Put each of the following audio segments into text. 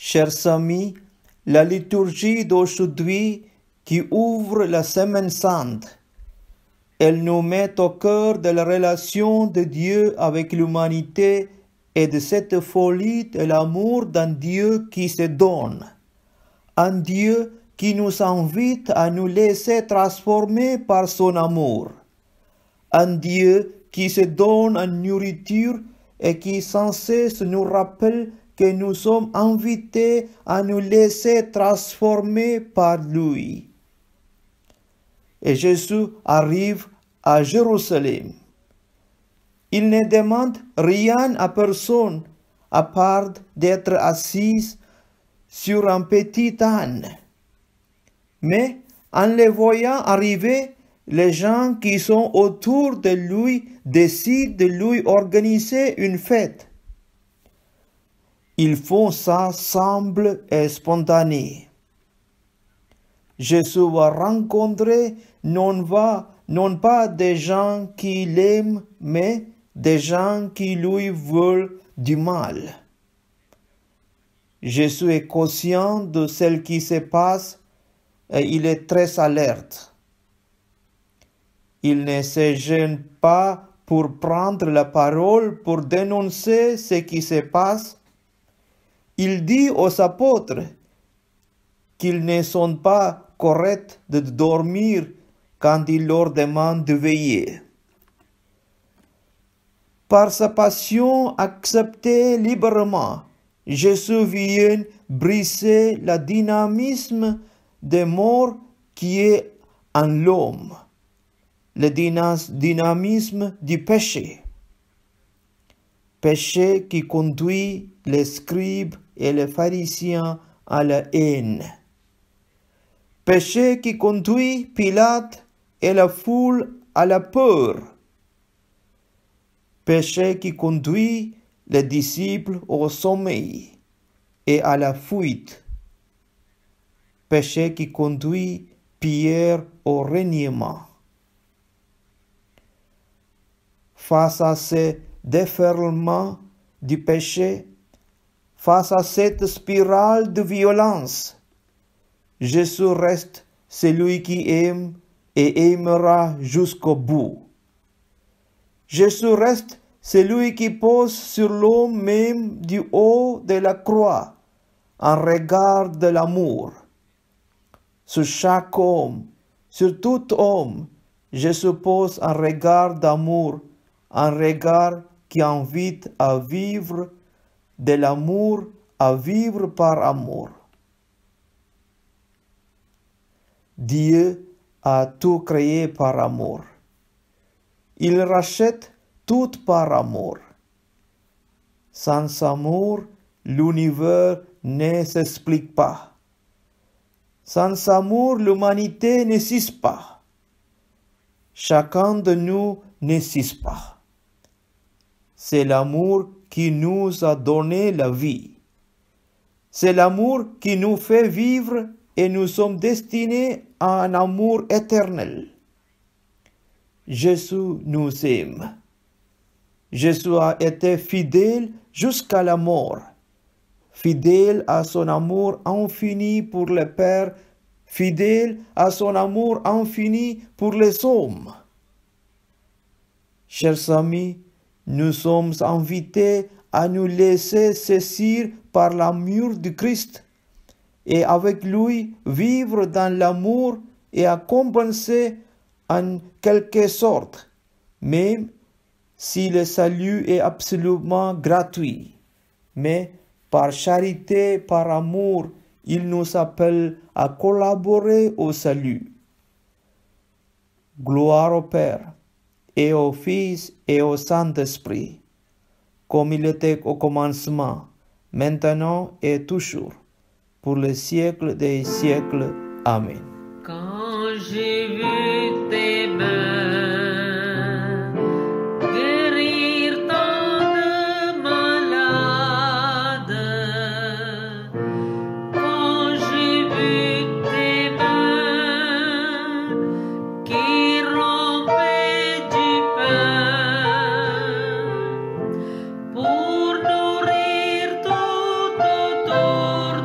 Chers amis, la liturgie d'aujourd'hui qui ouvre la Semaine sainte, elle nous met au cœur de la relation de Dieu avec l'humanité et de cette folie de l'amour d'un Dieu qui se donne. Un Dieu qui nous invite à nous laisser transformer par son amour. Un Dieu qui se donne en nourriture et qui sans cesse nous rappelle que nous sommes invités à nous laisser transformer par lui. Et Jésus arrive à Jérusalem. Il ne demande rien à personne à part d'être assis sur un petit âne. Mais en le voyant arriver, les gens qui sont autour de lui décident de lui organiser une fête. Ils font ça simple et spontané. Jésus va rencontrer non pas des gens qui l'aiment, mais des gens qui lui veulent du mal. Jésus est conscient de ce qui se passe et il est très alerte. Il ne se gêne pas pour prendre la parole pour dénoncer ce qui se passe. Il dit aux apôtres qu'ils ne sont pas corrects de dormir quand il leur demande de veiller. Par sa passion acceptée librement, Jésus vient briser le dynamisme de mort qui est en l'homme, le dynamisme du péché. Péché qui conduit les scribes et les pharisiens à la haine. Péché qui conduit Pilate et la foule à la peur. Péché qui conduit les disciples au sommeil et à la fuite. Péché qui conduit Pierre au reniement. Face à ce déferlement du péché, face à cette spirale de violence, Jésus reste celui qui aime et aimera jusqu'au bout. Jésus reste celui qui pose sur l'homme même du haut de la croix un regard de l'amour. Sur chaque homme, sur tout homme, Jésus pose un regard d'amour, un regard qui invite à vivre de l'amour, à vivre par amour. Dieu a tout créé par amour. Il rachète tout par amour. Sans amour, l'univers ne s'explique pas. Sans amour, l'humanité n'existe pas. Chacun de nous n'existe pas. C'est l'amour qui nous a donné la vie. C'est l'amour qui nous fait vivre et nous sommes destinés à un amour éternel. Jésus nous aime. Jésus a été fidèle jusqu'à la mort, fidèle à son amour infini pour le Père, fidèle à son amour infini pour les hommes. Chers amis, nous sommes invités à nous laisser saisir par l'amour du Christ et avec lui vivre dans l'amour et à compenser en quelque sorte, même si le salut est absolument gratuit. Mais par charité, par amour, il nous appelle à collaborer au salut. Gloire au Père, et au Fils, et au Saint-Esprit, comme il était au commencement, maintenant et toujours, pour les siècles des siècles. Amen. Quand j'ai vu tes mains guérir tant de malades, quand j'ai vu tes mains qui rompaient du pain pour nourrir tout autour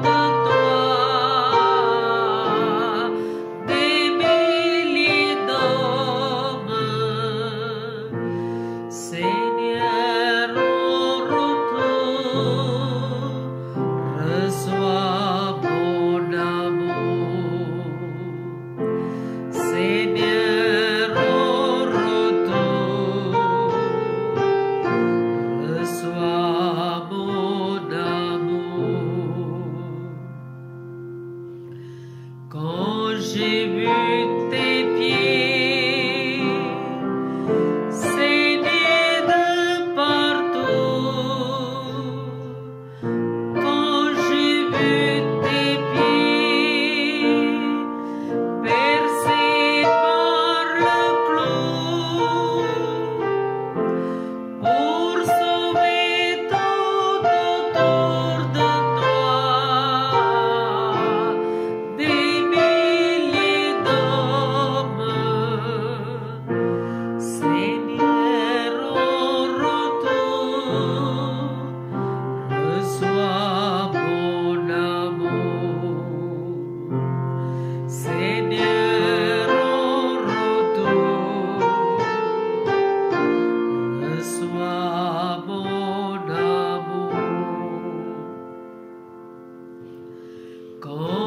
j'ai vu tes pieds saigner de partout, quand j'ai vu tes pieds percés par le clou, pour sauver tout autour de toi des milliers d'hommes. Seigneur, au retour, reçois mon amour. Seigneur, au retour, reçois mon amour. Quand